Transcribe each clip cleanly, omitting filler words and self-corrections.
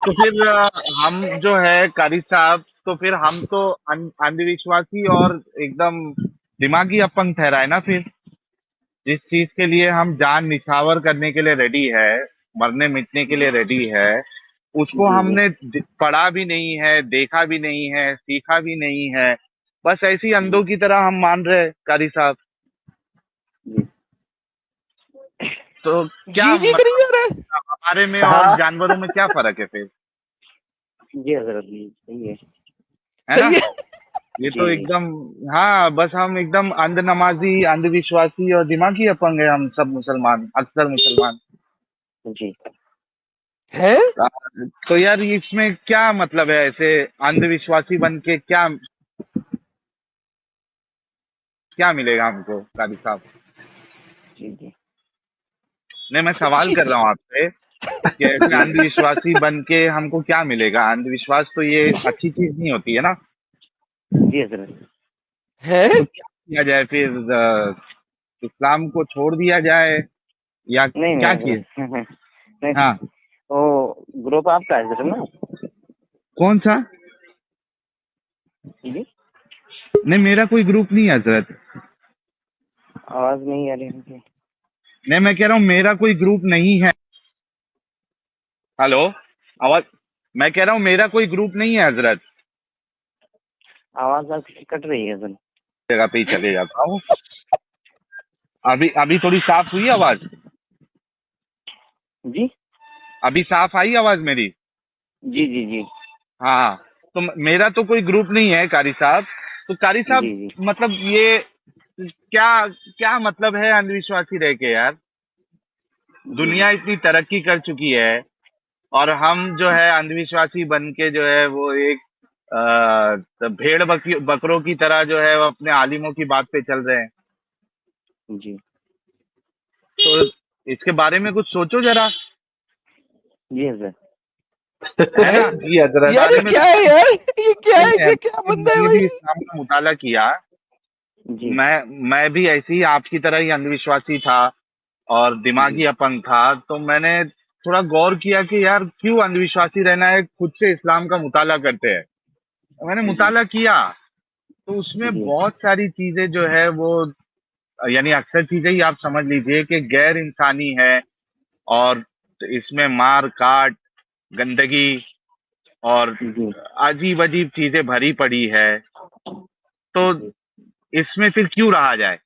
تو پھر ہم جو ہے قاری صاحب، تو پھر ہم تو اندھ وشواسی اور ایک دم دماغی اپنگ ٹھہرائے نا پھر. جس چیز کے لیے ہم جان نچھاور کرنے کے لیے ریڈی ہے، مرنے مٹنے کے لیے ریڈی ہے، اس کو جی ہم جی نے پڑھا بھی نہیں ہے، دیکھا بھی نہیں ہے، سیکھا بھی نہیں ہے. بس ایسی جی اندھوں کی طرح ہم مان رہے قاری صاحب. جی تو کیا جی کری جا رہا ہے. ہمارے میں اور ہاں جانوروں میں کیا فرق ہے پھر؟ جی حضرت جی صحیح ہے. ہے نا؟ صحیح ہے. یہ تو جی ایک دم، ہاں بس ہم ایک دم اندھ نمازی، اندھ وشواسی اور دماغی اپنگ ہے ہم سب مسلمان، اکثر مسلمان. جی ہے. تو یار اس میں کیا مطلب ہے ایسے اندھ وشواسی بن کے کیا کیا ملے گا ہم کو قاضی صاحب؟ جی جی نہیں، میں سوال جی کر رہا ہوں آپ سے کہ ایسے جی اندھ وشواسی بن کے ہم کو کیا ملے گا؟ اندھ وشواس تو یہ اچھی چیز نہیں ہوتی ہے نا. جی حضرت. ہے. تو کیا کیا جائے پھر؟ اسلام کو چھوڑ دیا جائے یا نہیں کیا نہیں کیے؟ حضرت نہیں. ہاں. وہ گروپ آپ کا ہے حضرت نا. کون سا؟ جی نہیں، میرا کوئی گروپ نہیں ہے حضرت. آواز نہیں آ رہی ہے. نہیں، میں کہہ رہا ہوں میرا کوئی گروپ نہیں ہے. ہلو، آواز؟ میں کہہ رہا ہوں میرا کوئی گروپ نہیں ہے حضرت. آواز آپ کی کٹ رہی ہے حضرت. جگہ پہ ہی چلے جاتا ہوں. ابھی تھوڑی صاف ہوئی آواز؟ جی ابھی صاف آئی آواز میری؟ جی جی جی ہاں. تو میرا تو کوئی گروپ نہیں ہے قاری صاحب. تو قاری صاحب جی جی مطلب یہ کیا کیا مطلب ہے اندھ وشواسی رہ کے یار؟ جی دنیا اتنی ترقی کر چکی ہے اور ہم جو ہے اندھ وشواسی بن کے جو ہے وہ ایک بھیڑ بکروں کی طرح جو ہے وہ اپنے عالموں کی بات پہ چل رہے ہیں. جی تو اس کے بارے میں کچھ سوچو ذرا، جی حضرت. ہے نا؟ جی اس کے حضرت. یار بارے یہ میں کیا ہے یار؟ یہ کیا ہے؟ یہ کیا بندہ میں ہے نے بھائی؟ بھی اسلام کا مطالعہ کیا. جی میں بھی ایسے ہی آپ کی طرح ہی اندھ وشواسی تھا اور جی دماغی اپنگ تھا. تو میں نے تھوڑا غور کیا کہ یار کیوں اندھ وشواسی رہنا ہے، خود سے اسلام کا مطالعہ کرتے ہیں. میں نے جی مطالعہ کیا تو اس میں جی بہت ساری چیزیں جو ہے وہ، یعنی اکثر چیزیں ہی آپ سمجھ لیجئے کہ غیر انسانی ہے اور اس میں مار کاٹ، گندگی اور جی عجیب عجیب چیزیں بھری پڑی ہے. تو جی اس میں پھر کیوں رہا جائے؟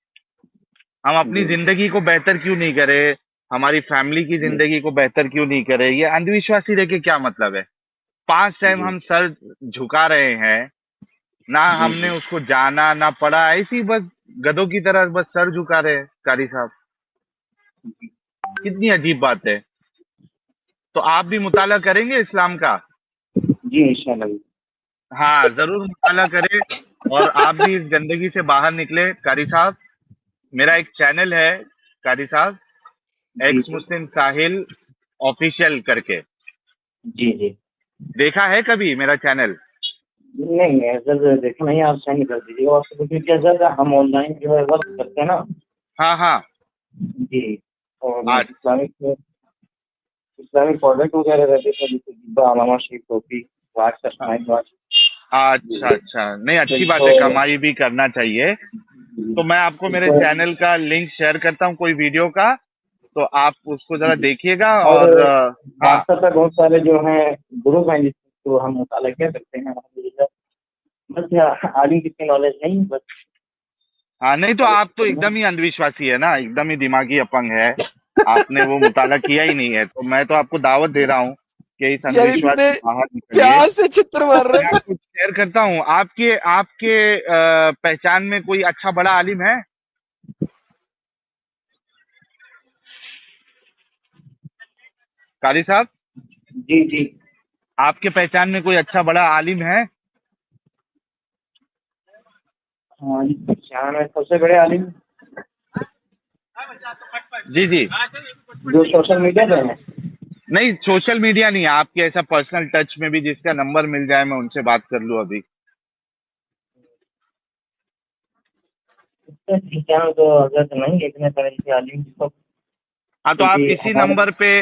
ہم اپنی جی زندگی کو بہتر کیوں نہیں کرے؟ ہماری فیملی کی جی زندگی کو بہتر کیوں نہیں کرے؟ یہ اندھ وشواسی رہ کے کیا مطلب ہے؟ 5 ٹائم جی ہم سر جھکا رہے ہیں، نہ جی ہم نے جی اس کو جانا نہ پڑھا، ایسی بس گدوں کی طرح بس سر جھکا رہے ہیں قاری صاحب. کتنی عجیب بات ہے. تو آپ بھی مطالعہ کریں گے اسلام کا؟ جی انشاءاللہ. ہاں ضرور مطالعہ کریں اور آپ بھی اس گندگی سے باہر نکلے قاری صاحب. میرا ایک چینل ہے قاری صاحب، جی ایکس مسلم ساحل آفیشیل کر کے. جی جی دیکھا ہے کبھی میرا چینل؟ نہیں نہیں سر دیکھنا ہی آپ سینڈ کر دیجیے. اور کیونکہ سر ہم آن لائن جو ہے ورک کرتے ہیں نا. ہاں ہاں. جی اور آج اسلامک پروڈکٹ وغیرہ رہتے تھے جیسے علامہ شریف ٹوپی واچ کسٹمائز واچ. اچھا اچھا، نہیں اچھی بات تو ہے، کمائی بھی کرنا چاہیے. تو میں آپ کو اس میرے کو چینل کا لنک شیئر کرتا ہوں کوئی ویڈیو کا، تو آپ اس کو ذرا دیکھیے گا. اور اور ہاں واٹس ایپ پہ بہت سارے جو ہیں گروپ ہیں جس کو ہم مطالعہ کر سکتے ہیں. بس عالم کتنی نالج نہیں بس. ہاں، نہیں تو آپ تو ایک دم ہی اندھ وشواسی ہے نا، ایک دم ہی دماغی اپنگ ہے. آپ نے وہ مطالعہ کیا ہی نہیں ہے. تو میں تو آپ کو دعوت دے رہا ہوں کہ اس اندھ یار وشواس اتنے سے باہر نکلیے. پیار سے چتر مار میں رہے آپ کو شیئر کرتا ہوں. آپ کے پہچان میں کوئی اچھا بڑا عالم ہے؟ قاری صاحب جی جی آپ کے پہچان میں کوئی اچھا بڑا عالم ہے؟ ہاں شان ہے سب سے بڑے عالم جی جی. جو سوشل میڈیا پہ ہیں. نہیں سوشل میڈیا نہیں، آپ کے ایسا پرسنل ٹچ میں بھی جس کا نمبر مل جائے میں ان سے بات کر لوں ابھی. تو حضرت نہیں اتنے طرح کے عالم جس کو ہاں تو آپ کیونکہ اسی ہمارے نمبر پہ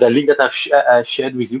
the link that I've shared with you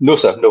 No, sir. No.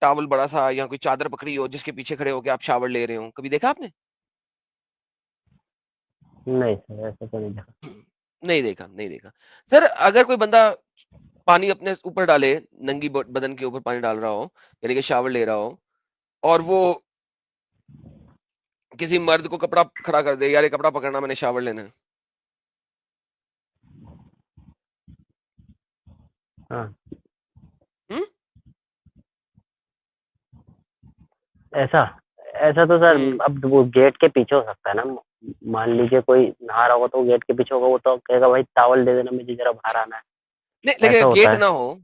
Towel بڑا سا یا کوئی چادر پکڑی ہو جس کے پیچھے کھڑے ہو کے آپ شاور لے رہے ہو؟ کبھی دیکھا آپ نے؟ نہیں سر ایسا تو نہیں دیکھا. نہیں دیکھا، نہیں دیکھا. سر اگر کوئی بندہ پانی اپنے اوپر ڈالے، ننگی بدن کے اوپر پانی ڈال رہا ہو، یعنی کہ شاور لے رہا ہو، اور وہ کسی مرد کو کپڑا کھڑا کر دے، یار یہ کپڑا پکڑنا میں نے شاور لینا ہے، ہاں ہم؟ ایسا تو سر ہم۔ اب وہ گیٹ کے پیچھے ہو سکتا ہے نا. مان لیجیے کوئی نہا رہا ہوگا تو گیٹ کے پیچھے ہوگا، وہ تو کہے گا بھائی ٹاول دے دینا مجھے ذرا باہر آنا ہے. نہیں لیکن ایسا اگر ہوتا گیٹ ہے نہ ہو،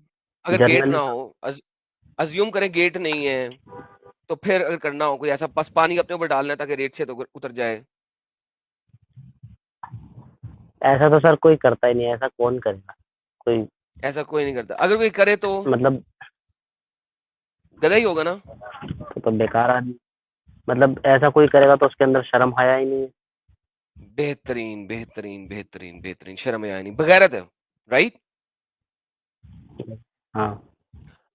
اگر گیٹ نہ جنرلی. ہو، ازیوم کریں گیٹ نہیں ہے، تو پھر اگر کرنا ہو کوئی ایسا بس پانی اپنے اوپر ڈالنا ہے تاکہ ریت سے تو اتر جائے. ایسا تو سر کوئی کرتا ہی نہیں. ایسا کون کرے گا کوئی؟ ایسا کوئی نہیں کرتا. اگر کوئی کرے تو مطلب گدھا ہی ہوگا نا. تو بیکار آدمی. مطلب ایسا کوئی کرے گا تو اس کے اندر شرم حیا ہی نہیں ہے. بہترین بہترین بہترین بہترین، شرم حیا نہیں، بغیرت ہے، رائٹ. ہاں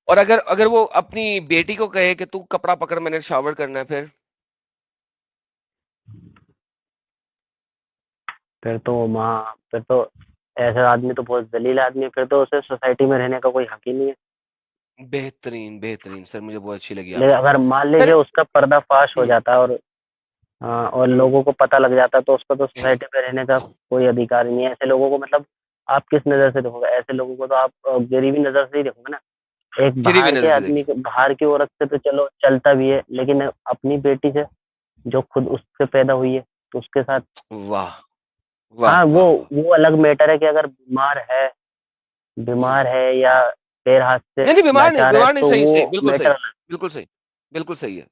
اور اگر وہ اپنی بیٹی کو کہے کہ تو کپڑا پکڑ میں نے شاور کرنا ہے، پھر تو ایسا آدمی تو بہت ذلیل آدمی ہے. پھر تو اسے سوسائٹی میں رہنے کا کوئی حق ہی نہیں ہے. بہترین بہترین سر، مجھے بہت اچھی لگی آپ لیکن کی اگر بات. مان سر لیجیے اس کا پردہ فاش ہو ہم، جاتا ہے اور ہم، لوگوں کو پتہ لگ جاتا ہے تو اس کا تو سوسائٹی میں رہنے کا کوئی ادھیکار ہی نہیں ہے. ایسے لوگوں کو مطلب آپ کس نظر سے دیکھو گے؟ ایسے لوگوں کو تو آپ غریبی نظر سے ہی دیکھو گے نا. ایک گری ہوئی باہر نظر کے سے آدمی دیکھیں. باہر کی عورت سے تو چلو چلتا بھی ہے، لیکن اپنی بیٹی سے جو خود اس سے پیدا ہوئی ہے تو اس کے ساتھ واہ واہ ہاں واہ واہ. وہ الگ میٹر ہے کہ اگر ہم. بیمار ہے یا پیر ہاتھ سے نہیں نہیں، لاچار ہے بیمار نہیں، تو صحیح وہ صحیح، بالکل میٹر صحیح، بالکل صحیح، بالکل صحیح ہے.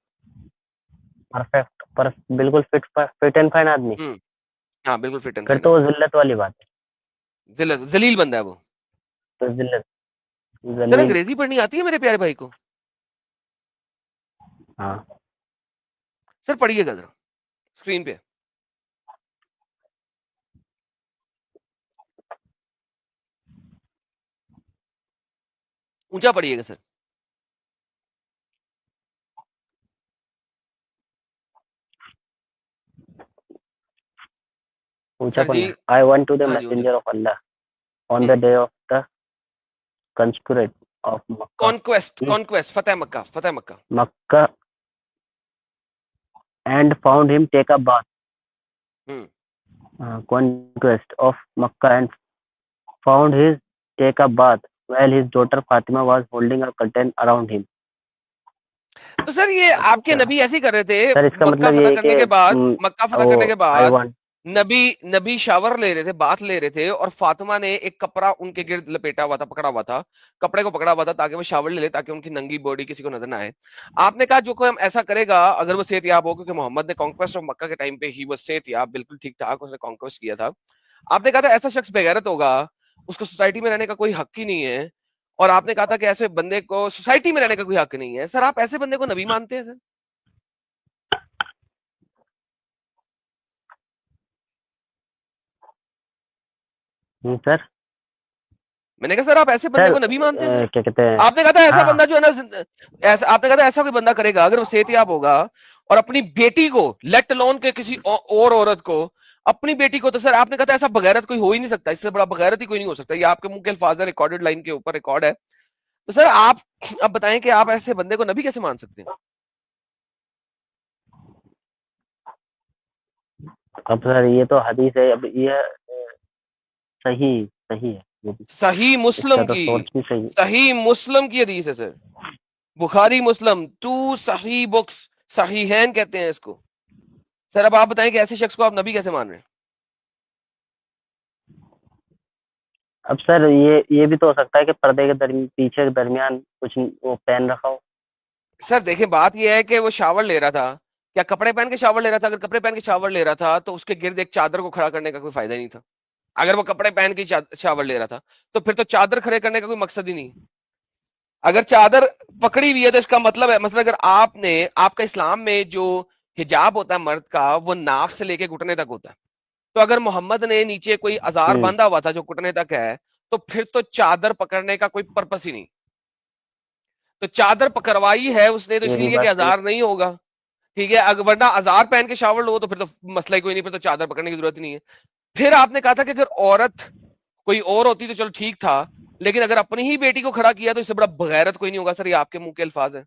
پرفیکٹ بالکل فٹ اینڈ فائن آدمی. ہم، ہاں بالکل فٹ اینڈ پھر فائن تو وہ آدمی. ذلت والی بات ہے. ذلیل بندہ ہے وہ. تو ذلت سر ذلیل. انگریزی پڑھنی آتی ہے میرے پیارے بھائی کو؟ ہاں سر پڑھیے گا ذرا اسکرین پہ. اونچا پڑھیے گا سر. اونچا سر جی، پڑھنا. آئی وانٹ ٹو دا ہاں جی اونچا. میسنجر آف اللہ on the day of the کنسکریٹ آف کانکویسٹ، فتح مکہ، فتح Makkah. Makkah and found him take اپ بات. ہم. conquest of Makkah and found his take a bath while his daughter Fatima was holding a curtain around him. تو سر یہ آپ کے اچھا نبی ایسے ہی کر رہے تھے. سر اس کا مکہ مطلب یہ فتح ہے کرنے کہ کے بعد، مکہ فتح کرنے کے آئی بعد وانٹ نبی شاور لے رہے تھے، بات لے رہے تھے، اور فاطمہ نے ایک کپڑا ان کے گرد لپیٹا ہوا تھا، پکڑا ہوا تھا، کپڑے کو پکڑا ہوا تھا تاکہ وہ شاور لے لے، تاکہ ان کی ننگی باڈی کسی کو نظر نہ آئے. آپ نے کہا جو کوئی ہم ایسا کرے گا اگر وہ صحت یاب ہو، کیونکہ محمد نے کانکویسٹ آف مکہ کے ٹائم پہ ہی وہ صحت یاب، بالکل ٹھیک ٹھاک، اس نے کانکویسٹ کیا تھا. آپ نے کہا تھا ایسا شخص بغیرت ہوگا، اس کو سوسائٹی میں رہنے کا کوئی حق ہی نہیں ہے. اور آپ نے کہا تھا کہ ایسے بندے کو سوسائٹی میں رہنے کا کوئی حق نہیں ہے. سر آپ ایسے بندے کو نبی مانتے ہیں؟ سر سر میں نے کہا سر آپ ایسے بندے سر کو نبی مانتے ہیں؟ سر کیا کہتے ہیں آپ نے کہا تھا ایسا ہاں بندہ جو ہے نا آپ نے کہا تھا ایسا کوئی بندہ کرے گا اگر وہ صحت یاب ہوگا اور اپنی بیٹی کو، لیٹ لون کے کسی اور عورت کو، اپنی بیٹی کو، تو سر آپ نے کہا تھا ایسا بغیرت کوئی ہو ہی نہیں سکتا، اس سے بڑا بغیرت ہی کوئی نہیں ہو سکتا. یہ آپ کے منہ کے الفاظ ہے، ریکارڈڈ لائن کے اوپر ریکارڈ ہے. تو سر آپ اب بتائیں کہ آپ ایسے بندے کو نبی کیسے مان سکتے ہیں؟ اب سر یہ تو حدیث ہے. اب یہ صحیح ہے وہ بھی. صحیح اس کا مسلم تو کی، سورس بھی صحیح. صحیح مسلم کی حدیث ہے سر. بخاری مسلم، تو صحیح بکس، صحیحین کہتے ہیں اس کو. سر اب آپ بتائیں کہ ایسے شخص کو آپ نبی کیسے مان رہے ہیں؟ اب سر یہ بھی تو ہو سکتا ہے کہ پردے کے پیچھے کے درمیان کچھ وہ پہن رکھا ہو. سر دیکھیں بات یہ ہے کہ وہ شاور لے رہا تھا، کیا کپڑے پہن کے شاور لے رہا تھا؟ اگر کپڑے پہن کے شاور لے رہا تھا تو اس کے گرد ایک چادر کو کھڑا کرنے کا کوئی فائدہ نہیں تھا. اگر وہ کپڑے پہن کے شاور لے رہا تھا تو پھر تو چادر کھڑے کرنے کا کوئی مقصد ہی نہیں. اگر چادر پکڑی ہوئی ہے تو اس کا مطلب ہے، مثلا اگر آپ کا اسلام میں جو حجاب ہوتا ہے مرد کا، وہ ناف سے لے کے گھٹنے تک ہوتا ہے. تو اگر محمد نے نیچے کوئی ازار باندھا ہوا تھا جو گھٹنے تک ہے، تو پھر تو چادر پکڑنے کا کوئی پرپس ہی نہیں. تو چادر پکڑوائی ہے اس نے تو یہ اسی بھی لیے بات کہ صحیح ازار نہیں ہوگا. ٹھیک ہے, اگر ورنہ ازار پہن کے شاور لو تو پھر تو مسئلہ ہی کوئی نہیں, پھر تو چادر پکڑنے کی ضرورت نہیں ہے. پھر آپ نے کہا تھا کہ اگر عورت کوئی اور ہوتی تو چلو ٹھیک تھا, لیکن اگر اپنی ہی بیٹی کو کھڑا کیا تو اس سے بڑا بغیرت کوئی نہیں ہوگا. سر یہ آپ کے منہ کے الفاظ ہیں.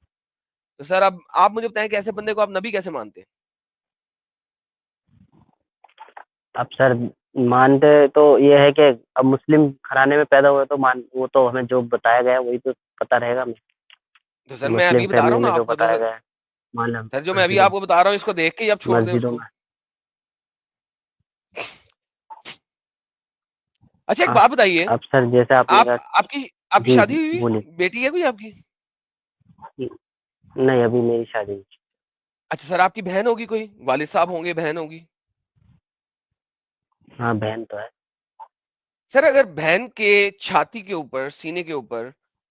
تو سر اب آپ مجھے بتائیں کہ ایسے بندے کو آپ نبی کیسے مانتے ہیں؟ اب سر مانتے تو یہ ہے کہ اب مسلم گھرانے میں پیدا ہوئے تو وہ تو ہمیں جو بتایا گیا وہی تو پتا رہے گا ہمیں. تو سر میں مسلم ابھی بتا رہا فیملی ہوں نا میں جو آپ کو, تو بتایا گیا ہے مانا سر جو میں ابھی آپ کو بتا رہا ہوں اس کو دیکھ کے ہی آپ چھوڑ دیں اس مسجدوں کو. میں. اچھا ایک بات بتائیے, اب سر جیسے آپ نے کہا, آپ کی جی شادی ہوئی بولیے. بیٹی ہے کوئی آپ کی؟ نہیں ابھی میری شادی نہیں. اچھا سر آپ کی بہن ہوگی کوئی, والد صاحب ہوں گے, بہن ہوگی. ہاں بہن تو ہے. سر اگر بہن کے چھاتی کے اوپر, سینے کے اوپر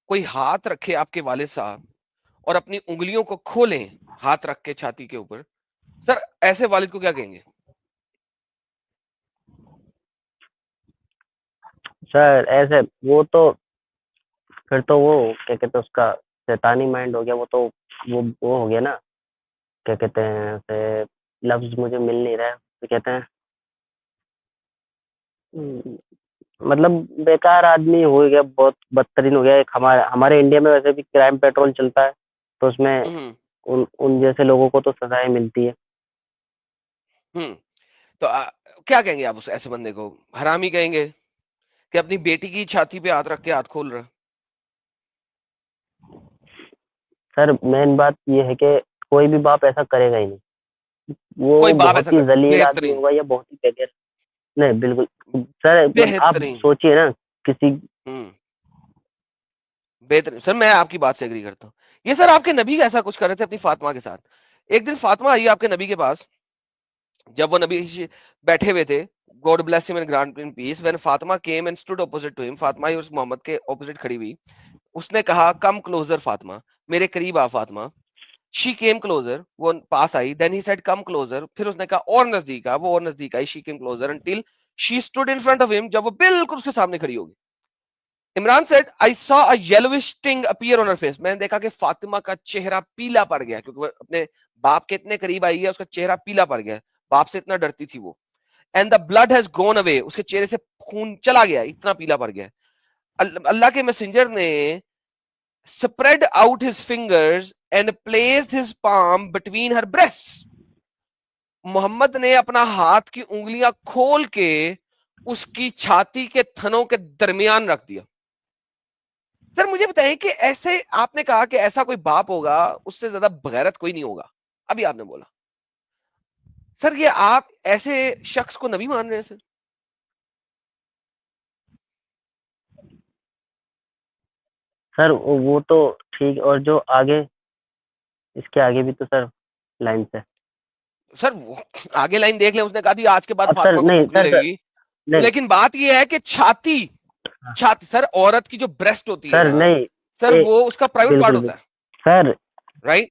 کوئی ہاتھ رکھے آپ کے والد صاحب اور اپنی انگلیوں کو کھولیں ہاتھ رکھ کے چھاتی کے اوپر, سر ایسے والد کو کیا کہیں گے؟ سر ایسے وہ تو پھر تو وہ کیا کہتے ہیں اس کا شیطانی مائنڈ ہو گیا. وہ تو وہ ہو گیا نا, کیا کہتے ہیں اسے, لفظ مجھے مل نہیں رہا ہے, تو کہتے ہیں مطلب بیکار آدمی ہو گیا, بہت بدترین ہو گیا. ایک ہمارے انڈیا میں ویسے بھی کرائم پیٹرول چلتا ہے تو اس میں ان جیسے لوگوں کو تو سزائیں ملتی ہے. تو کیا کہیں گے آپ اس ایسے بندے کو؟ حرامی کہیں گے کہ اپنی بیٹی کی چھاتی پہ ہاتھ رکھ کے ہاتھ کھول رہا؟ سر مین بات یہ ہے کہ کوئی بھی باپ ایسا کرے گا ہی نہیں. وہ کوئی باپ ایسا بہت ہی ذلیل آدمی بہترین ہوگا یا بہت ہی بغیر. نہیں بالکل سر, آپ بہترین سوچئے نا کسی. بہترین سر, میں آپ کی بات سے ایگری کرتا ہوں. یہ سر آپ کے نبی ایسا کچھ کر رہے تھے اپنی فاطمہ کے ساتھ. ایک دن فاطمہ آئی آپ کے نبی کے پاس, جب وہ نبی بیٹھے ہوئے تھے, God bless him and grant him peace, when Fatima came and stood opposite to him, Fatima اس محمد کے اپوزٹ کھڑی ہوئی, اس نے کہا کم کلوزر فاطمہ, میرے قریب آ فاطمہ. She came closer, وہ پاس آئی. Then he said come closer, پھر اس نے کہا اور نزدیک آ, وہ اور نزدیک آئی. She came closer until she stood in front of him, جب وہ بالکل اس کے سامنے کھڑی ہوگی. Imran said I saw a yellowish sting appear on her face, میں نے دیکھا کہ فاطمہ کا چہرہ پیلا پڑ گیا, کیونکہ وہ اپنے باپ کے اتنے قریب آئی ہے, اس کا چہرہ پیلا پڑ گیا, باپ سے اتنا ڈرتی تھی وہ. And the blood has gone away, اس کے چہرے سے خون چلا گیا, اتنا پیلا پڑ گیا. اللہ کے میسنجر نے spread out his fingers and placed his palm between her breasts. محمد نے اپنا ہاتھ کی انگلیاں کھول کے اس کی چھاتی کے تھنوں کے درمیان رکھ دیا. سر مجھے بتائیں کہ ایسے آپ نے کہا کہ ایسا کوئی باپ ہوگا, اس سے زیادہ بغیرت کوئی نہیں ہوگا, ابھی آپ نے بولا. سر یہ آپ ایسے شخص کو نبی مان رہے ہیں؟ سر وہ تو ٹھیک, اور جو آگے اس کے آگے بھی تو سر لائن سے. سر آگے لائن دیکھ لیں, اس نے کہا تھی آج کے بعد اب سر فاطمہ کو نہیں بھوک نہیں سر, لگے گی. لیکن بات یہ ہے کہ چھاتی سر عورت کی جو بریسٹ ہوتی ہے سر نا نہیں سر, وہ اس کا پرائیویٹ پارٹ بالکل ہوتا ہے, سر. رائٹ؟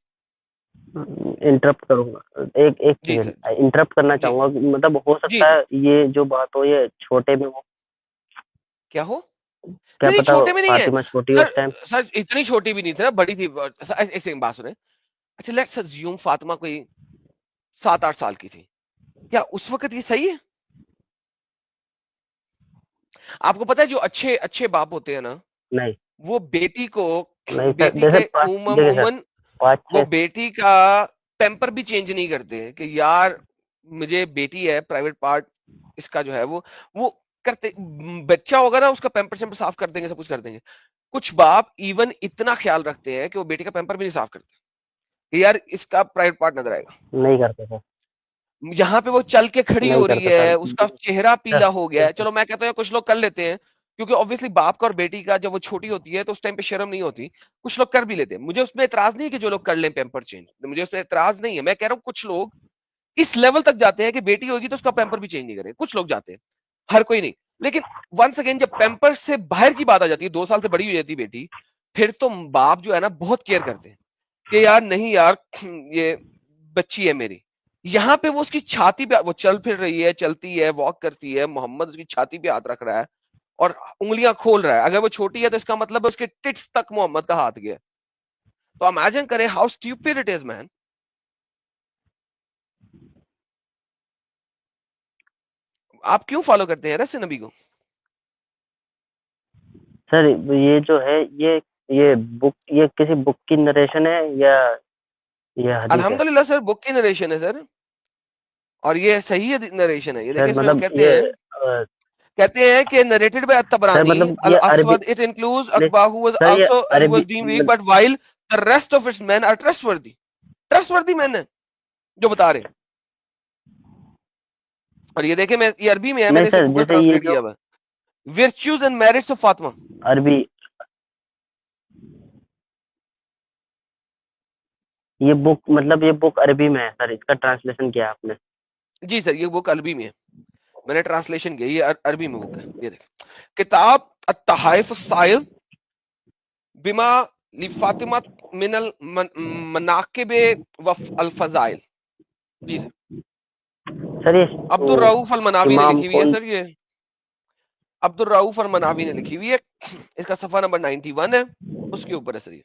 انٹرپٹ کروں گا, ایک جی سیکنڈ سر, انٹرپٹ کرنا جی چاہوں گا. مطلب ہو جی سکتا جی, ہے یہ جو بات ہو یہ چھوٹے میں ہو, کیا ہو؟ کیا نہیں پتا چھوٹے میں نہیں ہے فاطمہ چھوٹی ہو سر. اس ٹائم. سر اتنی چھوٹی بھی نہیں تھی نا, بڑی تھی. ایک سیکنڈ بات سنیں. اچھا لیٹس اسیوم فاطمہ کوئی 7-8 سال کی تھی, کیا اس وقت یہ صحیح ہے؟ آپ کو پتا ہے جو اچھے اچھے باپ ہوتے ہیں نا, نہیں وہ بیٹی کو, نہیں سر, بیٹی جیسے کے دیکھیں سر 5-6 وہ بیٹی کا پیمپر بھی چینج نہیں کرتے کہ یار مجھے بیٹی ہے, پرائیویٹ پارٹ اس کا جو ہے وہ کرتے. بچہ ہوگا نا اس کا پیمپر شیمپر صاف کر دیں گے, سب کچھ کر دیں گے. کچھ باپ ایون اتنا خیال رکھتے ہیں کہ وہ بیٹی کا پیمپر بھی نہیں صاف کرتے کہ یار اس کا پرائیویٹ پارٹ نظر آئے گا. نہیں کرتے سر, یہاں پہ وہ چل کے کھڑی نہیں ہو رہی کرتے ہے, سر. اس کا چہرہ پیلا ہو گیا ہے. سر چلو میں کہتا ہوں کچھ لوگ کر لیتے ہیں, کیونکہ obviously باپ کا اور بیٹی کا جب وہ چھوٹی ہوتی ہے تو اس ٹائم پہ شرم نہیں ہوتی, کچھ لوگ کر بھی لیتے ہیں. مجھے اس میں اعتراض نہیں ہے کہ جو لوگ کر لیں پیمپر چینج, مجھے اس میں اعتراض نہیں ہے. میں کہہ رہا ہوں کچھ لوگ اس لیول تک جاتے ہیں کہ بیٹی ہوگی تو اس کا پیمپر بھی چینج نہیں کرے. کچھ لوگ جاتے ہیں, ہر کوئی نہیں. لیکن ونس اگین جب پیمپر سے باہر کی بات آ جاتی ہے, 2 سال سے بڑی ہو جاتی ہے بیٹی, پھر تو باپ جو ہے نا بہت کیئر کرتے ہیں کہ یار نہیں یار یہ بچی ہے میری. یہاں پہ وہ اس کی چھاتی پہ, وہ چل پھر رہی ہے, چلتی ہے, واک کرتی ہے, محمد اس کی چھاتی پہ ہاتھ رکھ رہا ہے اور انگلیاں کھول رہا ہے. اگر وہ چھوٹی ہے تو اس کا مطلب ہے اس کے ٹٹس تک محمد کا ہاتھ گیا. تو امیجن کریں ہاؤ اسٹیوپڈ اٹ از مین. آپ کیوں فالو کرتے ہیں رس نبی کو؟ سر یہ جو ہے یہ بک یہ کسی بک کی نریشن ہے یا یہ حدیث ہے؟ الحمدللہ سر بک کی نریشن ہے سر, اور یہ صحیح نریشن ہے. یہ سر دیکھیں اس میں مطلب کہتے ہیں کہ narrated by سر at-Tabarani, مطلب یہ عربی al-Aswad, it includes Aqba who was سر یہ also who was عربی deemed weak, but while the rest of its men are trustworthy men ہیں جو بتا رہے ہیں. اور یہ دیکھیں میں یہ عربی میں ہے, میں نے اسے گوگل ٹرانسلیٹ کیا ہوا ہے. Virtues and merits of Fatima. عربی یہ بک مطلب یہ بک عربی میں ہے سر, اس کا ٹرانسلیشن کیا آپ نے؟ جی سر یہ بک عربی میں ہے, میں نے ٹرانسلیشن کیا, یہ عربی میں بک ہے. یہ دیکھیں کتاب التحائف الصائب بما لفاطمہ من المناقب والفضائل. جی سر یہ عبد الرؤوف المناوی نے امام لکھی ہوئی ہے کون؟ سر, یہ عبد الرؤوف المناوی نے لکھی ہوئی ہے, اس کا صفحہ نمبر 91 ہے, اس کے اوپر ہے سر. یہ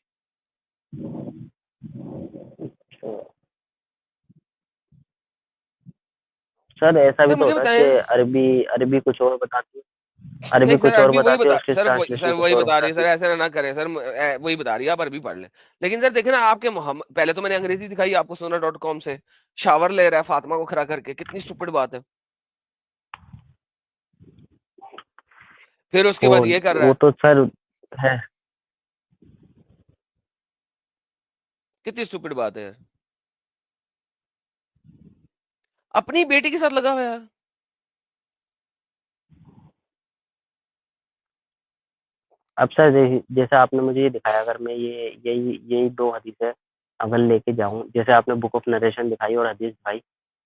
سر ایسا بھی سر تو مجھے ہوتا ہے بتائیں, کہ عربی کچھ اور بتاتی ہے, عربی نہیں سر کچھ اور عربی وہی بتاتی ہے بتا اس کی سر ٹرانسلیشن کچھ وہی اور بتا رہی ہے بتاتی سر, ہے. ایسا نہ کریں سر, وہی بتا رہی ہے, آپ عربی پڑھ لیں. لیکن سر دیکھیں نا آپ کے محمد, پہلے تو میں نے انگریزی دکھائی آپ کو سونا.com سے, شاور لے رہا ہے فاطمہ کو کھڑا کر کے, کتنی اسٹوپڈ بات ہے. پھر اس کے بعد یہ کر رہا وہ ہے, تو سر ہے. کتنی اسٹوپڈ بات ہے یار, اپنی بیٹی کے ساتھ لگا ہوا ہے یار. اب سر جیسے آپ نے مجھے یہ دکھایا, اگر میں یہی دو حدیثیں اگر لے کے جاؤں, جیسے آپ نے بک آف نریشن دکھائی اور حدیث دکھائی,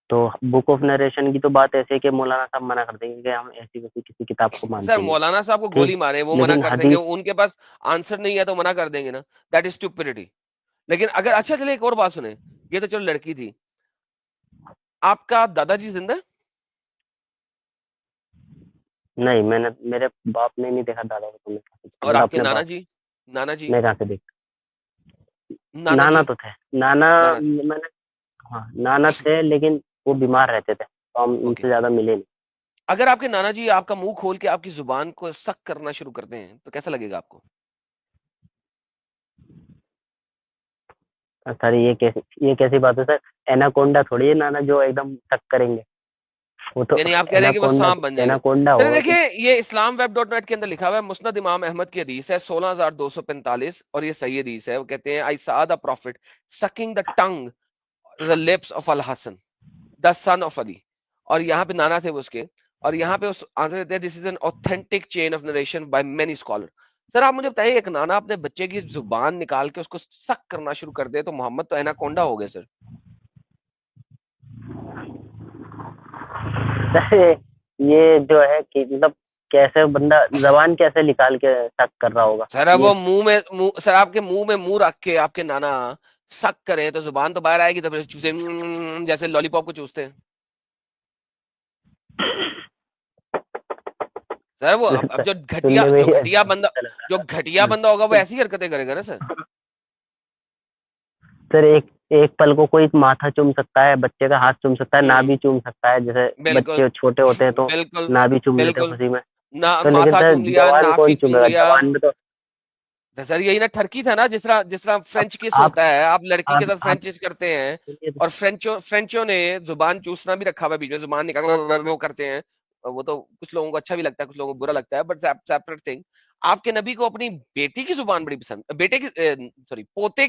تو بک آف نریشن کی تو بات ایسے ہے کہ مولانا صاحب منع کر دیں گے کہ ہم ایسی ویسی کسی کتاب کو سر مانتے نہیں. مولانا صاحب کو ٹھیک, گولی مارے وہ منع لیکن کر دیں گے, حدیث ان کے پاس آنسر نہیں ہے تو منع کر دیں گے نا, دیٹ از اسٹوپڈٹی. لیکن اگر اچھا چلے ایک اور بات سنیں, یہ تو چلو لڑکی تھی, آپ کا دادا جی زندہ ہے؟ نہیں, میں نے میرے باپ نے نہیں دیکھا دادا کو, اور مطلب آپ کے اپنے نانا باپ جی, نانا جی, میں کہاں سے دیکھ. نانا نانا جی, تو تھے, نانا نانا جی, میں نے, ہاں نانا تھے, لیکن وہ بیمار رہتے تھے تو ہم ان اوکے. سے زیادہ ملے نہیں. اگر آپ کے نانا جی آپ کا منہ کھول کے آپ کی زبان کو سک کرنا شروع کرتے ہیں تو کیسا لگے گا آپ کو؟ سر یہ کیسی بات ہے سر, ایناکونڈا تھوڑی ہے نانا جو ایک دم تک کریں گے, وہ تو یعنی آپ کہہ رہے ہیں کہ وہ سانپ بن جائیں گے. ایناکونڈا چلے ہوگا. دیکھیں یہ اسلام ویب ڈاٹ نیٹ کے اندر لکھا ہوا ہے, مسند امام احمد کی حدیث ہے 16245, اور یہ صحیح حدیث ہے. وہ کہتے ہیں I saw the prophet sucking the tongue, the lips of Al-Hasan, the son of Ali. اور یہاں پہ نانا تھے وہ اس کے, اور یہاں پہ آنسر دیتے ہیں this is an authentic chain of narration by many scholars. سر آپ مجھے بتائیے, ایک نانا اپنے بچے کی زبان نکال کے اس کو سک کرنا شروع کر دے تو محمد تو ایناکونڈا ہو گئے سر. یہ جو ہے کہ مطلب کیسے بندہ زبان کیسے نکال کے سک کر رہا ہوگا. سر اب وہ منہ میں سر آپ کے منہ میں منہ رکھ کے آپ کے نانا سک کریں تو زبان تو باہر آئے گی, تو پھر چوسے جیسے لالی پاپ کو چوستے ہیں. سر وہ اب جو گھٹیا بندہ ہوگا وہ ایسی حرکتیں کرے گا نا سر. سر ایک پل کو کوئی ماتھا چوم سکتا ہے, بچے کا ہاتھ چوم سکتا ہے, نہ بھی چوم سکتا ہے, جیسے بالکل بچے چھوٹے ہوتے ہیں تو بالکل نہ بھی چوم لیتے ہیں بالکل, خوشی میں. نہ تو لیکن ماتھا سر چوم لیا, زبان نافی کون چوم چومے گا لیا. زبان میں؟ تو سر یہی نا ٹرکی تھا نا, جس طرح فرینچ کس آپ ہوتا ہے, آپ لڑکی کے ساتھ آپ فرینچ کس کرتے ہیں, اور فرینچوں نے زبان چوسنا بھی رکھا ہوا ہے بیچ میں, زبان نکال وہ کرتے ہیں. وہ تو کچھ لوگوں کو اچھا بھی لگتا ہے, کچھ لوگوں کو برا لگتا ہے, بٹ سیپریٹ تھنگ. آپ کے نبی کو اپنی بیٹی کی زبان بڑی پسند, بیٹے کی سوری پوتے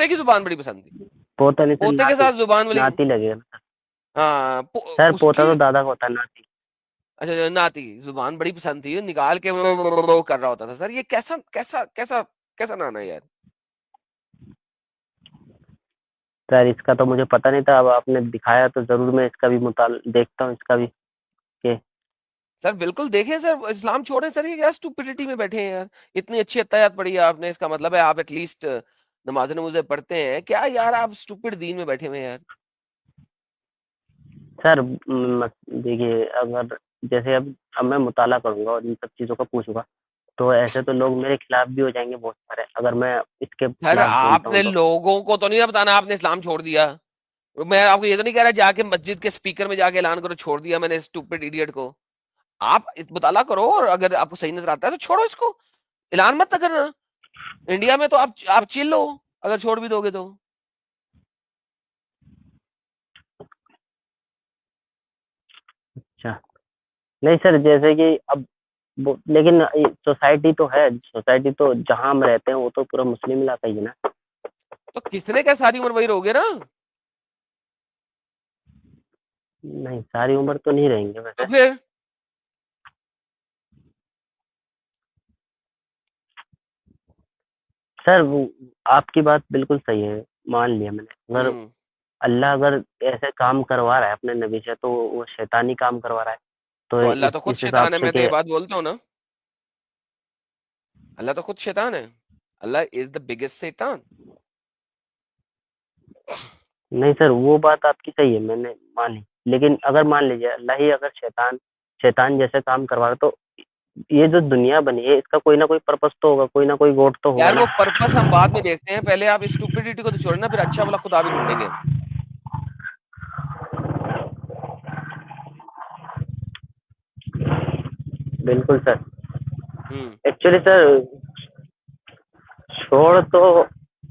کی زبان بڑی پسند تھی. پوتا نہیں پوتے کے سر, ساتھ زبان والی, ناتی لگے گا ہاں سر, اس پوتا کی, تو دادا کا ہوتا ہے, ناتی. اچھا ناتی زبان بڑی پسند تھی, نکال کے وہ کر رہا ہوتا تھا. سر یہ کیسا کیسا کیسا کیسا نانا ہے یار. سر اس کا تو مجھے پتہ نہیں تھا, اب آپ نے دکھایا تو ضرور میں اس کا بھی دیکھتا ہوں اس کا بھی. سر بالکل دیکھیں سر, اسلام چھوڑیں سر, یہ کیا اسٹوپڈٹی میں بیٹھے ہیں یار. اتنی اچھی اتحاد پڑھی ہے آپ نے, اس کا مطلب ہے آپ ایٹ لیسٹ نماز نمازیں پڑھتے ہیں کیا یار, آپ اسٹوپڈ دین میں بیٹھے ہوئے ہیں یار. سر دیکھیے, اگر جیسے اب میں مطالعہ کروں گا اور ان سب چیزوں کا پوچھوں گا, تو ایسے تو لوگ میرے خلاف بھی ہو جائیں گے بہت سارے اگر میں اس کے سر خلاف آپ بولتا نے ہوں تو. لوگوں کو تو نہیں بتانا آپ نے اسلام چھوڑ دیا. میں آپ کو یہ تو نہیں کہہ رہا جا کے مسجد کے اسپیکر میں جا کے اعلان کرو چھوڑ دیا میں نے اسٹوپڈ ایڈیٹ کو. آپ مطالعہ کرو اور اگر آپ کو صحیح نظر آتا ہے تو چھوڑو اس کو, اعلان مت کرنا. انڈیا میں تو آپ چل لو اگر چھوڑ بھی دو گے تو. اچھا نہیں سر, جیسے کہ اب لیکن سوسائٹی تو ہے, سوسائٹی تو جہاں ہم رہتے ہیں وہ تو پورا مسلم علاقہ ہی ہے نا. تو کس نے کیا ساری عمر وہی رہو گے نا. نہیں ساری عمر تو نہیں رہیں گے تو ویسے پھر سر. آپ کی بات بالکل صحیح ہے, مان لیا میں نے. اگر اللہ اگر ایسے کام کروا رہا ہے اپنے نبی سے تو وہ شیطانی کام کروا رہا ہے. تو تو اللہ تو خود اس شیطان حساب ہے, سے میں تو کہ یہ بات بولتا ہوں نا, اللہ تو خود شیطان ہے. اللہ از دا بگیسٹ شیطان. نہیں سر وہ بات آپ کی صحیح ہے, میں نے مانی. لیکن اگر مان لیجیے اللہ ہی اگر شیطان جیسے کام کروا رہا تو یہ جو دنیا بنی ہے اس کا کوئی نہ کوئی پرپس تو ہوگا, کوئی نہ کوئی گوٹ تو ہوگا یار نا. وہ پرپس ہم بعد میں دیکھتے ہیں, پہلے آپ اسٹوپڈیٹی کو تو چھوڑنا, پھر اچھا والا خدا بھی ڈھونڈیں گے ہم. بالکل سر. ہوں ایکچولی سر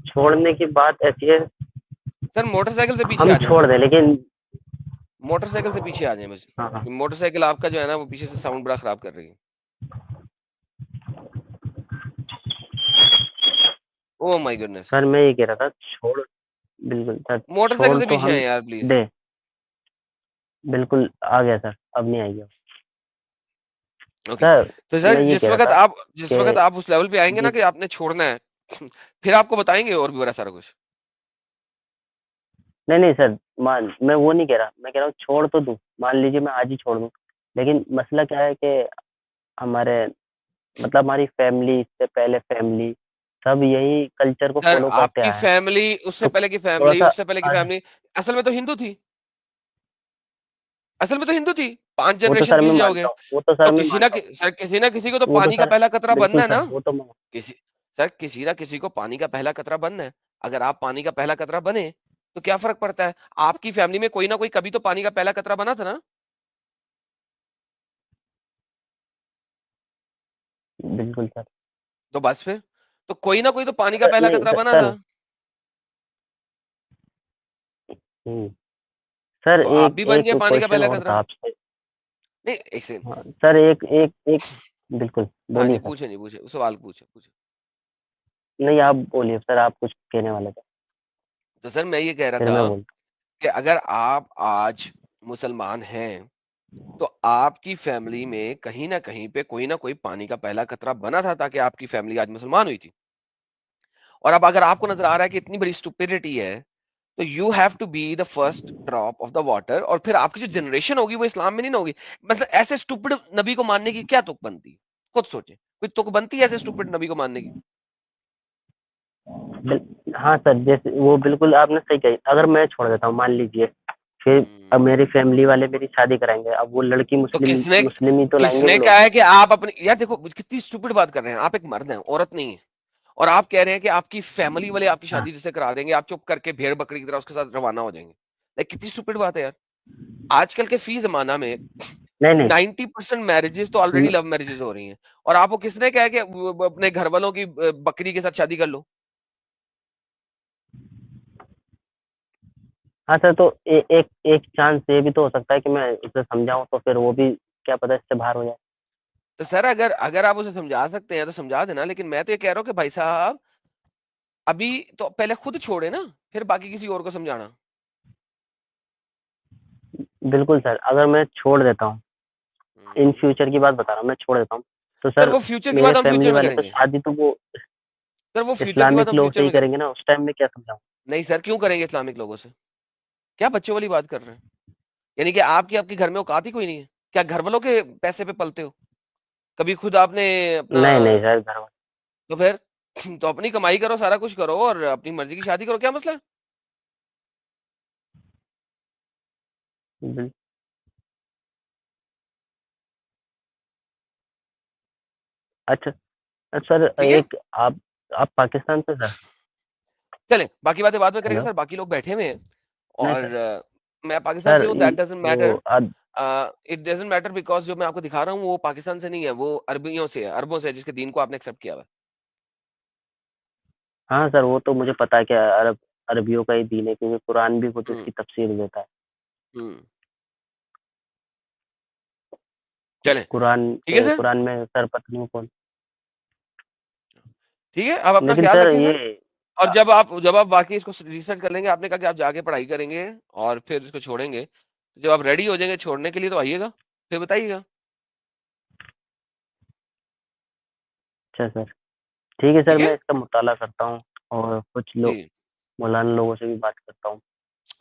چھوڑنے کی بات ایسی ہے, سر موٹر سائیکل سے پیچھے ہم آ جائیں, چھوڑ دیں لیکن. موٹر سائیکل سے پیچھے آ جائیں بس. ہاں ہاں موٹر سائیکل آپ کا جو ہے نا وہ پیچھے سے ساؤنڈ بڑا خراب کر رہی ہے. او مائی گڈنس. سر میں یہ کہہ رہا تھا بالکل سر موٹر چھوڑ سائیکل سے تو پیچھے ہم آئیں یار پلیز. دیں. بالکل آ گیا سر, اب نہیں آئے گا. اوکے. سر تو سر میں یہ جس کہہ رہا وقت تھا آپ کہ اس لیول پہ آئیں گے نا جس کہ آپ نے چھوڑنا ہے, پھر آپ کو بتائیں گے اور بھی بڑا سارا کچھ. نہیں سر, میں وہ نہیں کہہ رہا, میں کہہ رہا ہوں چھوڑ تو دوں, مان لیجیے میں آج ہی چھوڑ دوں. لیکن مسئلہ کیا ہے کہ ہمارے مطلب ہماری فیملی, اس سے پہلے فیملی سب یہی کلچر کو سر فالو آپ کرتے کی آئے ہیں. فیملی, اس سے تو پہلے کی تھوڑا فیملی, سا اس سے پہلے کی فیملی اصل میں تو ہندو تھی. اصل میں تو ہندو تھی. 5 وہ تو جنریشن سر میں پیچھے جاؤ گے مانتا ہوں, وہ تو تو سر میں کسی مانتا ہوں, نہ کسی کو تو وہ تو پانی کا سر پہلا قطرہ بننا بالکل ہے سر نا. وہ تو کسی سر کسی نہ کسی کو پانی کا پہلا قطرہ بننا ہے. اگر آپ پانی کا پہلا قطرہ بنے تو کیا فرق پڑتا ہے, آپ کی فیملی میں کوئی نہ کوئی کبھی تو پانی کا پہلا قطرہ بنا تھا نا. بالکل سر. تو بس پھر تو کوئی نہ کوئی تو پانی کا پہلا نہیں قطرہ بنا سر, تھا. ہوں, سر تو آپ ایک بھی بن ایک جائیں پانی کا کوشچن پہلا اور قطرہ. تھا آپ سے. نہیں ایک سیکنڈ. ہاں, سر ایک بالکل ہاں بولیے جی, سر. پوچھے سوال پوچھے. نہیں آپ بولیے سر, آپ کچھ کہنے والے تھے, تو سر میں یہ کہہ رہا پھر تھا میں بول. کہ اگر آپ آج مسلمان ہیں تو آپ کی فیملی میں کہیں نہ کہیں پہ کوئی نہ کوئی پانی کا پہلا قطرہ بنا تھا تاکہ آپ کی فیملی آج مسلمان ہوئی تھی. اور اب اگر آپ کو نظر آ رہا ہے کہ اتنی بڑی اسٹوپیڈیٹی ہے تو you have to be the first drop of the water, اور پھر آپ کی جو جنریشن ہوگی وہ اسلام میں نہیں نہ ہوگی. مثلا ایسے اسٹوپڈ نبی کو ماننے کی کیا تک بنتی, خود سوچیں, کوئی تک بنتی ہے ایسے اسٹوپڈ نبی کو ماننے کی؟ ہاں سر, جیسے وہ بالکل آپ نے صحیح کہی. اگر میں چھوڑ دیتا ہوں مان لیجیے, پھر اب میری فیملی والے میری شادی کرائیں گے, اب وہ لڑکی تو مسلم ہی تو لائیں کس گے وہ نے لوگ. کہا ہے کہ آپ اپنی, یار دیکھو کتنی اسٹوپڈ بات کر رہے ہیں آپ, ایک مرد ہیں عورت نہیں ہے, اور آپ کہہ رہے ہیں کہ آپ کی فیملی والے آپ کی ہاں, شادی جسے کرا دیں گے, آپ چپ کر کے بھیڑ بکری کی طرح اس کے ساتھ روانہ ہو جائیں گے. کتنی اسٹوپڈ بات ہے یار. آج کل کے فی زمانہ میں نہیں 90% میرجز تو آلریڈی لو میرجز ہو رہی ہیں, اور آپ کو کس نے کہا کہ اپنے گھر والوں کی بکری کے ساتھ شادی کر لو. ہاں سر, تو ایک چانس یہ بھی تو ہو سکتا ہے کہ میں اسے سمجھاؤں تو پھر وہ بھی کیا پتا اس سے باہر ہو جائے. تو سر اگر آپ اسے سمجھا سکتے ہیں تو سمجھا دینا, لیکن میں تو یہ کہہ رہا ہوں کہ بھائی صاحب ابھی تو پہلے خود چھوڑے نا, پھر باقی کسی اور کو سمجھانا. بالکل سر, اگر میں چھوڑ دیتا ہوں, ان فیوچر کی بات بتا رہا ہوں, میں چھوڑ دیتا ہوں تو سر سر وہ فیوچر کی میرے بات ہم فیملی فیوچر میں والے کریں تو گے. شادی تو وہ سر وہ فیوچر کی بات اسلامک ہم لوگ سے فیوچر ہی میں کریں کریں گے. گے نا, اس ٹائم میں کیا سمجھاؤں. نہیں سر, کیوں کریں گے اسلامک لوگوں سے, کیا بچوں والی بات کر رہے ہیں. یعنی کہ آپ کی گھر میں اوقات ہی کوئی نہیں ہے کیا, گھر والوں کے پیسے پہ پلتے ہو, کبھی خود آپ نے اپنا, نہیں سر, گھر تو پھر تو اپنی کمائی کرو, سارا کچھ کرو اور اپنی مرضی کی شادی کرو, کیا مسئلہ ہے. والے اچھا سر ٹھیک ہے ایک آپ پاکستان سے سر؟ چلیں باقی باتیں بعد میں کریں گے ہیلو سر, باقی لوگ بیٹھے ہوئے ہیں نہیں اور سر میں پاکستان سے سر ہوں, دیٹ ڈزنٹ میٹر, وہ اٹ ڈزنٹ میٹر بیکاز جو میں آپ کو دکھا رہا ہوں وہ پاکستان سے نہیں ہے, وہ عربیوں سے ہے, عربوں سے ہے, جس کے دین کو آپ نے ایکسپٹ کیا ہوا ہاں سر وہ تو مجھے پتا ہے کہ عربیوں کا ہی دین ہے کیونکہ قرآن بھی خود اس ہے. کی تفسیر دیتا ہے. چلیں قرآن ٹھیک ہے سر, قرآن میں سر پتہ نہیں کون. ٹھیک ہے, آپ اپنا لیکن خیال سر رکھیں سر. یہ اور جب آپ واقعی اس کو ریسرچ کر لیں گے, آپ نے کہا کہ آپ جا کے پڑھائی کریں گے اور پھر اس کو چھوڑیں گے, جب آپ ریڈی ہو جائیں گے چھوڑنے کے لیے تو آئیے گا, پھر بتائیے گا. اچھا سر ٹھیک ہے سر, ٹھیک ہے میں اس کا مطالعہ کرتا ہوں اور کچھ جی, مولانا لوگوں سے بھی بات کرتا ہوں.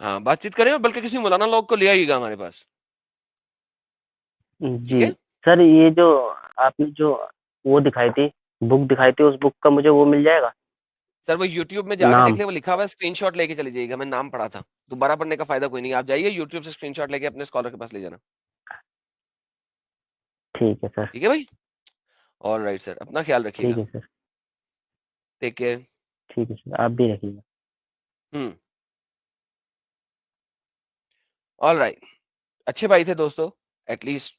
ہاں بات چیت کریں, بلکہ کسی مولانا لوگ کو لے آئیے گا ہمارے پاس. ٹھیک جی ہے سر, یہ جو آپ نے جو وہ دکھائی تھی, بک دکھائی تھی, اس بک کا مجھے وہ مل جائے گا سر, وہ یوٹیوب میں جا کے نام؟ دیکھ لیں, وہ لکھا ہوا ہے, اسکرین شاٹ لے کے چلی جائیے گا, میں نام پڑھا تھا, دوبارہ پڑھنے کا فائدہ کوئی نہیں, آپ جائیے یوٹیوب سے اسکرین شاٹ لے کے اپنے اسکالر کے پاس لے جانا. ٹھیک ہے سر. ٹھیک ہے بھائی, آل رائٹ سر, اپنا خیال رکھیے گا, ٹھیک ہے سر. Take care. ٹھیک ہے سر, آپ بھی رکھیے گا. آل رائٹ, اچھے بھائی تھے دوستو, ایٹ لیسٹ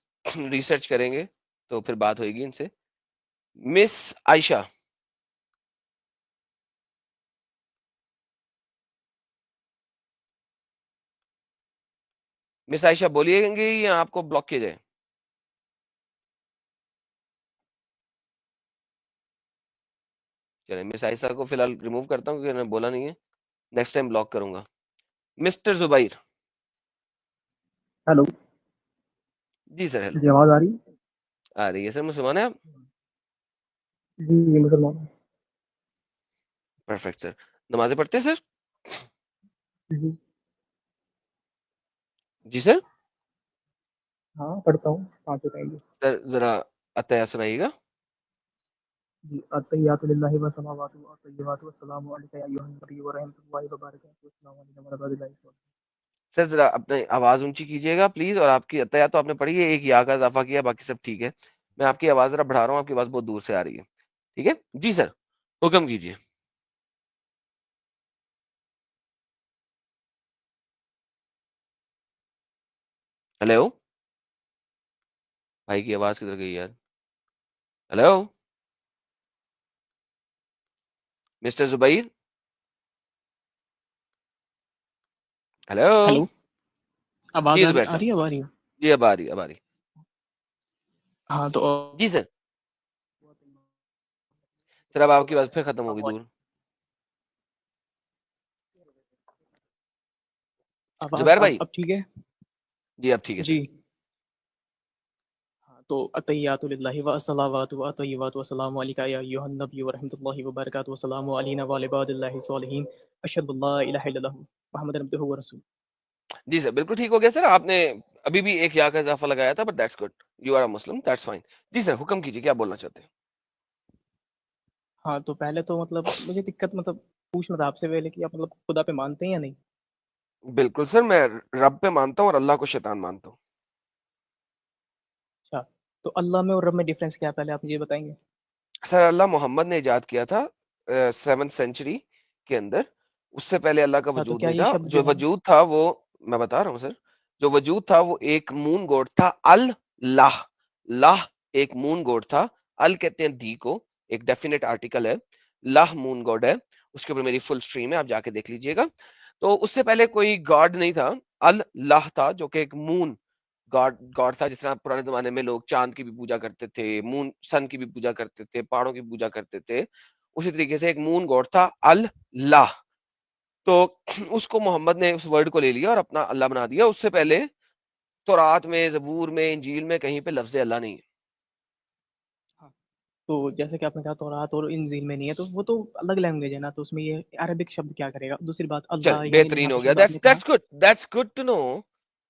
ریسرچ کریں گے تو پھر بات ہوئے گی ان سے. مس عائشہ, مس عائشہ بولیے گے یا آپ کو بلاک کیا جائے؟ چلیں مس عائشہ کو فی الحال ریموو کرتا ہوں کیونکہ میں نے بولا نہیں ہے, نیکسٹ ٹائم بلاک کروں گا. مسٹر زبیر. ہیلو جی سر, ہیلو, جی آواز آ رہی ہے؟ آ رہی ہے سر, مسلمان ہیں آپ؟ جی یہ مسلمان ہوں. پرفیکٹ سر, نمازیں پڑھتے ہیں سر؟ جی جی سر, ہاں پڑھتا ہوں 5 ٹائم. سر ذرا عطیہ سنائیے گا. جی التحیات للہ والصلوات والطیبات والسلام علیک یا ایھا النبی ورحمۃ اللہ وبرکاتہ السلام علیکم ورحمۃ اللہ. سر ذرا اپنے آواز اونچی کیجیے گا پلیز, اور آپ کی عطیہ تو آپ نے پڑھی ہے, ایک یا کا اضافہ کیا, باقی سب ٹھیک ہے. میں آپ کی آواز ذرا بڑھا رہا ہوں, آپ کی آواز بہت دور سے آ رہی ہے. ٹھیک ہے جی سر, حکم کیجیے. ہیلو, بھائی کی آواز کدھر گئی یار؟ ہیلو مسٹر زبیر, ہیلو. ہیلو آواز جی آ زبیر رہی ہے؟ صاحب, اب آ رہی ہے؟ جی اب آ رہی, اب آ رہی. ہاں تو جی سر, سر اب آپ کی آواز پھر ختم ہوگی دور. زبیر بھائی, اب ٹھیک ہے؟ جی اب ٹھیک ہے سر. جی ہاں تو التحیات للہ والصلوات والطیبات والسلام علیک یا ایھا النبی ورحمۃ اللہ وبرکاتہ والسلام علینا وعلی عباد اللہ الصالحین اشہد ان لا الہ الا اللہ محمد عبدہ ورسولہ. جی سر بالکل ٹھیک ہو گیا سر, آپ نے ابھی بھی ایک یا کا اضافہ لگایا تھا, but that's good, you are a Muslim, that's fine. جی سر حکم کیجیے, کیا بولنا چاہتے ہیں؟ ہاں تو پہلے تو مجھے دقت پوچھنا تھا آپ سے پہلے کہ آپ خدا پہ مانتے ہیں یا نہیں؟ بالکل سر, میں رب پہ مانتا ہوں اور اللہ کو شیطان مانتا ہوں. اچھا تو اللہ میں اور رب میں ڈفرینس کیا ہے پہلے آپ مجھے بتائیں گے؟ سر اللہ محمد نے ایجاد کیا تھا 7th سینچری کے اندر, اس سے پہلے اللہ کا اچھا تو وجود کیا نہیں یہ تھا. شبد جو جو ہے وجود تھا وہ میں بتا رہا ہوں سر, جو وجود تھا وہ ایک مون گوڈ تھا, اللہ, لاہ ایک مون گوڈ تھا. ال کہتے ہیں دی کو, ایک ڈیفینیٹ آرٹیکل ہے, لاہ مون گوڈ ہے, اس کے اوپر میری فل سٹریم ہے, آپ جا کے دیکھ لیجئے گا. تو اس سے پہلے کوئی گاڈ نہیں تھا, اللہ تھا جو کہ ایک مون گاڈ تھا. جس طرح پرانے زمانے میں لوگ چاند کی بھی پوجا کرتے تھے, مون سن کی بھی پوجا کرتے تھے, پہاڑوں کی پوجا کرتے تھے, اسی طریقے سے ایک مون گاڈ تھا اللہ. تو اس کو محمد نے اس ورڈ کو لے لیا اور اپنا اللہ بنا دیا. اس سے پہلے تورات میں, زبور میں, انجیل میں کہیں پہ لفظ اللہ نہیں ہے. تو جیسے کہ آپ نے کہا تورات اور انجیل میں نہیں ہے, تو وہ تو الگ لینگویج ہے نا, تو اس میں یہ عربک شبد کیا کرے گا؟ دوسری بات چل اللہ یعنی یہاں بہترین پہ ہو گیا, شبد آپ نے کہا. دیٹس گڈ ٹو نو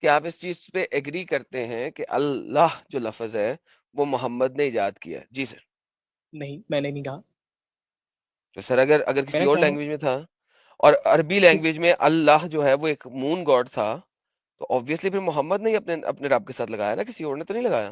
کہ آپ اس چیز پہ ایگری کرتے ہیں کہ اللہ جو لفظ ہے وہ محمد نے ایجاد کیا ہے. جی سر. نہیں میں نے نہیں کہا. تو سر اگر میں کسی نے اور کہا لینگویج میں تھا, اور عربی لینگویج میں اللہ جو ہے وہ ایک مون گاڈ تھا, تو obviously پھر محمد نے ہی اپنے رب کے ساتھ لگایا نا, کسی اور نے تو نہیں لگایا.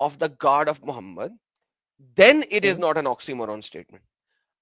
of the God of Muhammad, then it is not an oxymoron statement.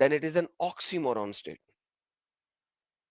then it is an oxymoron statement.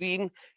3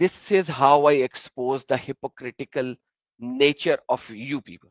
This is how I expose the hypocritical nature of you people.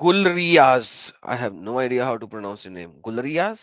Gulriyaz. I have no idea how to pronounce your name. Gulriyaz?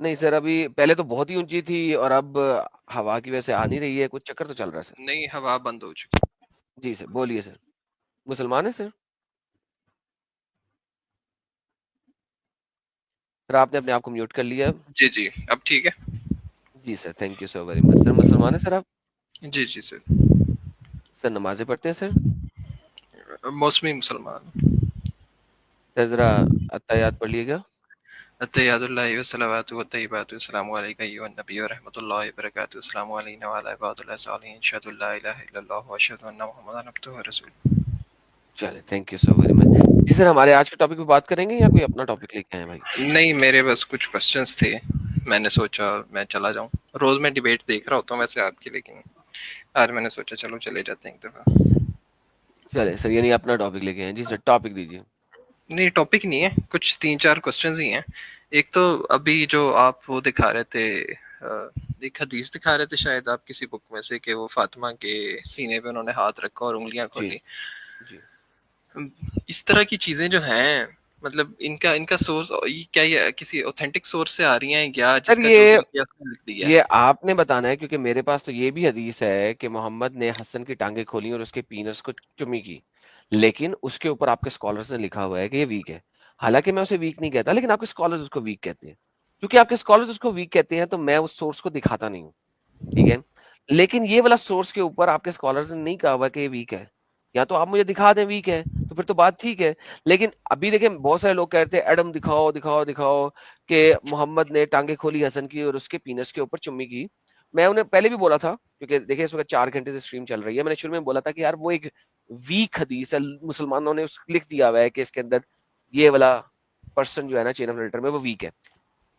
نہیں سر ابھی پہلے تو بہت ہی اونچی تھی اور اب ہوا کی وجہ سے آ نہیں رہی ہے, کچھ چکر تو چل رہا ہے سر. نہیں ہوا بند ہو چکی. جی سر بولیے سر. مسلمان ہے سر؟ سر آپ نے اپنے آپ کو میوٹ کر لیا. جی جی اب ٹھیک ہے. جی sir thank you so very much. Sir مسلمان ہے سر آپ؟ جی جی سر سر نمازیں پڑھتے ہیں سر؟ موسمی مسلمان. سر ذرا اتحیات پڑھ لیے گا. التحیات اللہ والصلوات والطیبات والسلام علیک ایھا النبی ورحمۃ اللہ وبرکاتہ. السلام علینا وعلی عباد اللہ الصالحین. اشہد ان لا الہ الا اللہ واشہد ان محمدا عبدہ ورسولہ. چلے thank you so very much. جی سر ہمارے آج کے ٹاپک پہ بات کریں گے یا کوئی اپنا ٹاپک لے کے آئے بھائی؟ نہیں میرے بس کچھ کوسچنس تھے, میں نے سوچا میں چلا جاؤں. روز میں ڈیبیٹ دیکھ رہا ہوتا ہوں ویسے آپ کی, لیکن آج میں نے سوچا چلو چلے جاتے ہیں ایک دفعہ. چلے سر یعنی اپنا ٹاپک لے کے آئے. جی سر ٹاپک دیجیے. نہیں ٹاپک نہیں ہے, کچھ 3-4 کوسچنز ہی ہیں. ایک تو ابھی جو آپ وہ دکھا رہے تھے, ایک حدیث دکھا رہے تھے شاید آپ کسی بک میں سے, کہ وہ فاطمہ کے سینے پہ انہوں نے ہاتھ رکھا اور انگلیاں جی کھولی. جی اس طرح کی چیزیں جو ہیں, مطلب ان کا سورس کیا یہ کسی اوتھینٹک سورس سے آ رہی ہیں یا جس سر کا جو دل کیا اس نے لکھ دیا ہے؟ یہ آپ نے بتانا ہے کیونکہ میرے پاس تو یہ بھی حدیث ہے کہ محمد نے حسن کی ٹانگیں کھولی اور اس کے پینس کو چمی کی, لیکن اس کے اوپر آپ کے اسکالرز نے لکھا ہوا ہے کہ یہ ویک ہے. حالانکہ میں اسے ویک نہیں کہتا, لیکن آپ کے اسکالرز اس کو ویک کہتے ہیں. کیونکہ آپ کے اسکالرز اس کو ویک کہتے ہیں تو میں اس سورس کو دکھاتا نہیں ہوں, ٹھیک ہے. لیکن یہ والا سورس کے اوپر آپ کے اسکالرز نے نہیں کہا ہوا کہ یہ ویک ہے. یا تو آپ مجھے دکھا دیں ویک ہے تو پھر تو بات ٹھیک ہے. لیکن ابھی دیکھیں بہت سارے لوگ کہتے ہیں ایڈم دکھاؤ دکھاؤ دکھاؤ کہ محمد نے ٹانگیں کھولی حسن کی اور اس کے پینس کے اوپر چمی کی. میں انہیں پہلے بھی بولا تھا, کیونکہ دیکھیں اس وقت 4 گھنٹے سے اسٹریم چل رہی ہے, میں نے شروع میں بولا تھا کہ یار وہ ایک ویک حدیث ہے, مسلمانوں نے لکھ دیا ہوا ہے کہ اس کے اندر یہ والا پرسن جو ہے نا چین آف لیٹر میں وہ ویک ہے,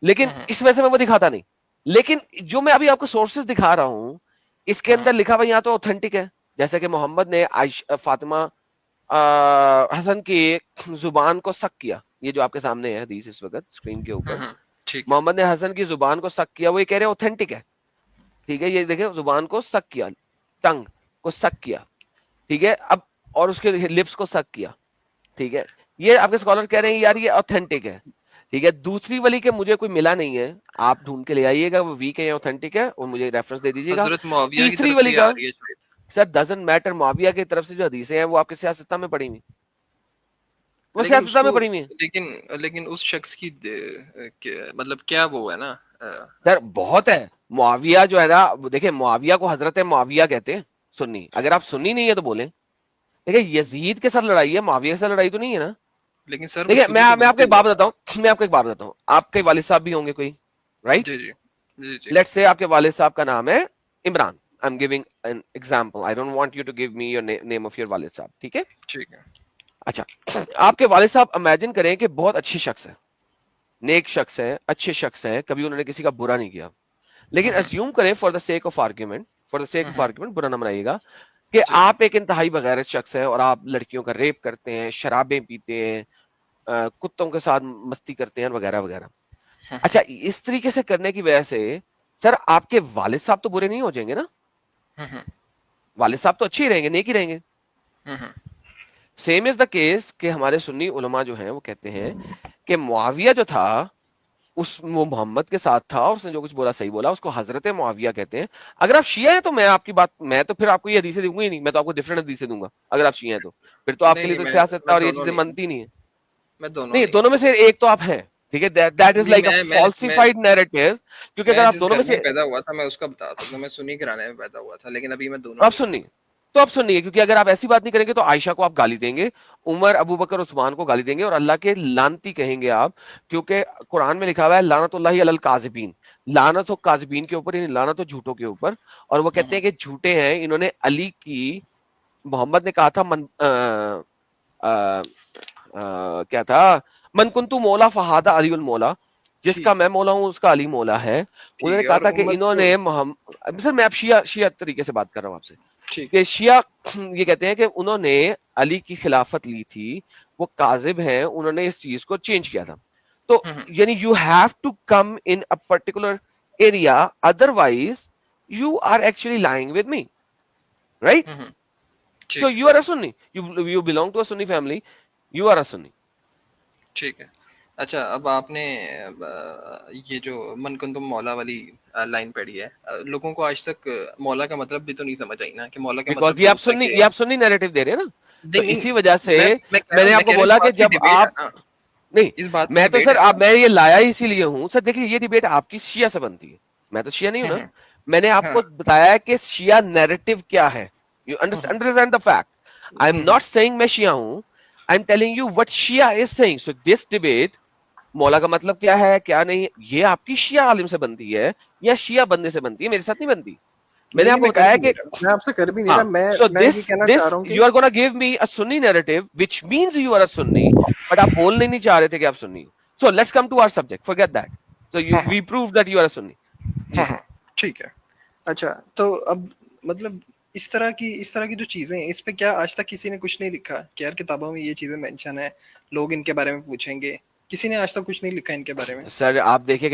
لیکن اس وجہ سے میں وہ دکھاتا نہیں. لیکن جو میں ابھی آپ کو سورسز دکھا رہا ہوں اس کے اندر لکھا ہوا یا تو اوتھینٹک ہے, جیسے کہ محمد نے فاطمہ حسن کی زبان کو سک کیا. یہ جو آپ کے سامنے ہے حدیث اس وقت اسکرین کے اوپر, محمد نے حسن کی زبان کو سک کیا, وہ یہ کہہ رہے ہیں اوتھینٹک ہے, ٹھیک ہے. یہ دیکھیں زبان کو سک کیا, ٹنگ کو سک کیا, ٹھیک ہے. اب اور اس کے لپس کو سک کیا, ٹھیک ہے. یہ آپ کے اسکالر کہہ رہے ہیں یار یہ اوتھینٹک ہے, ٹھیک ہے. دوسری والی کے مجھے کوئی ملا نہیں ہے, آپ ڈھونڈ کے لے آئیے گا وہ ویک ہے یا اوتھینٹک ہے اور مجھے ریفرنس دے دیجیے گا. حضرت معاویہ کی تیسری طرف والی سے کا آ رہی ہے سر ڈزنٹ میٹر, معاویہ کی طرف سے جو حدیثیں ہیں وہ آپ کے سیاستہ میں پڑھی ہوئی, وہ لیکن اس سیاستہ میں کو پڑھی ہوئی ہیں. لیکن اس شخص کی مطلب کیا وہ ہے نا سر بہت ہے. معاویہ جو ہے نا, دیکھیں معاویہ کو حضرت معاویہ کہتے ہیں سنی. اگر آپ سنی نہیں ہے تو بولیں. دیکھیں یزید کے ساتھ لڑائی ہے, معاویہ کے ساتھ لڑائی تو نہیں ہے نا. لیکن سر دیکھیں میں آپ کو ایک بات بتاتا ہوں, میں آپ کو ایک بات بتاتا ہوں. آپ کے والد صاحب بھی ہوں گے کوئی, right? G G G G let's say آپ کے والد صاحب کا نام ہے Imran. I'm giving an example. I don't want you to give me your name of your والد صاحب, ٹھیک ہے. ٹھیک ہے. اچھا آپ کے والد صاحب امیجن کریں کہ بہت اچھی شخص ہے, نیک شخص ہے, اچھے شخص ہے, کبھی انہوں نے کسی کا برا نہیں کیا. لیکن assume کریں for the sake of argument, برا نہ منائیے گا, کہ آپ ایک انتہائی بغیرت شخص ہے اور آپ لڑکیوں کا ریپ کرتے ہیں, شرابیں پیتے ہیں, کتوں کے ساتھ مستی کرتے ہیں وغیرہ وغیرہ. اچھا اس طریقے سے کرنے کی وجہ سے سر آپ کے والد صاحب تو برے نہیں ہو جائیں گے نا, والد صاحب تو اچھے ہی رہیں گے, نیک ہی رہیں گے. سیم از دا کیس کہ ہمارے سنی علماء جو ہیں وہ کہتے ہیں کہ معاویہ جو تھا وہ محمد کے ساتھ تھا اور اس نے جو کچھ بولا صحیح بولا, اس کو حضرت معاویہ کہتے ہیں. اگر آپ شیعہ ہیں تو میں آپ کی بات, میں تو پھر آپ کو یہ حدیثیں دوں گا ہی نہیں, میں تو آپ کو ڈفرنٹ حدیثیں دوں گا. اگر آپ شیعہ ہیں تو پھر تو آپ کے لیے تو سیاست اور یہ چیزیں منتی نہیں ہے. نہیں دونوں میں سے ایک تو آپ ہیں, ٹھیک ہے. That is like a falsified narrative, کیونکہ اگر آپ دونوں میں سے پیدا ہوا تھا, میں اس کا بتا سکتا ہوں, میں سنی گھرانے میں پیدا ہوا تھا, لیکن ابھی میں دونوں آپ سننی تو آپ سنیے, کیونکہ اگر آپ ایسی بات نہیں کریں گے تو عائشہ کو آپ گالی دیں گے, عمر, ابو بکر, عثمان کو گالی دیں گے اور اللہ کے لعنتی کہیں گے آپ, کیونکہ قرآن میں لکھا ہوا ہے لعنت اللہ علی الکاذبین, لعنت ہو کاذبین کے اوپر, یعنی لعنت ہو جھوٹوں کے اوپر. اور وہ کہتے ہیں کہ جھوٹے ہیں, انہوں نے علی کی, محمد نے کہا تھا کیا تھا, من کنتو مولا فہذا علی المولا, جس کا میں مولا ہوں اس کا علی مولا ہے. انہوں نے کہا تھا کہ انہوں نے سر میں اب شیعہ طریقے سے بات کر رہا ہوں آپ سے, کہ شیعہ یہ کہتے ہیں کہ انہوں نے علی کی خلافت لی تھی, وہ کاذب ہیں, انہوں نے اس چیز کو چینج کیا تھا. تو یعنی you have to come in a particular area, otherwise you are actually lying with me, right? So you are a Sunni, you belong to a Sunni family, you are a Sunni. ٹھیک ہے. اچھا اب آپ نے یہ جو من کنتم مولا والی لائن پڑھی ہے، لوگوں کو آج تک مولا کا مطلب بھی تو نہیں سمجھ آئی نا کہ مولا کا بیکاز مطلب یہ آپ سنی نیریٹو دے رہے ہیں نا، تو نہیں اسی وجہ سے میں نے آپ کو کہہ رہا بولا ہوں کہ اس بات کی جب debate آپ ہے نا، نہیں اس بات میں کی تو debate سر ہے نا۔ آپ میں یہ لایا اسی لیے ہوں سر، دیکھیے یہ ڈیبیٹ آپ کی شیعہ سے بنتی ہے، میں تو شیعہ نہیں ہوں نا، میں نے آپ کو بتایا کہ شیعہ نیریٹو کیا ہے، you understand the fact, I am not saying میں شیعہ ہوں، I am telling you what شیعہ is saying, so this debate مولا کا مطلب کیا ہے کیا نہیں، یہ آپ کی شیعہ عالم سے بنتی ہے یا شیعہ بندے سے بنتی ہے، میرے ساتھ نہیں بنتی، میں نے آپ کو بتایا کہ میں آپ سے کر بھی نہیں رہا، میں so یہ this کہنا چاہ رہا ہوں کہ you are gonna give me a Sunni narrative which means you are a Sunni but آپ بولنے نہیں چاہ رہے تھے کہ آپ سنی، so let's come to our subject, forget that, so we proved that you are a Sunni. جی سر ٹھیک ہے۔ اچھا تو اب مطلب اس طرح کی جو چیزیں ہیں اس پہ کیا آج تک کسی نے کچھ نہیں لکھا کہ یار کتابوں میں یہ چیزیں مینشن ہے، لوگ ان کے بارے میں پوچھیں گے؟ کسی نے آج تک کچھ نہیں لکھا ان کے بارے میں؟ سر آپ دیکھیں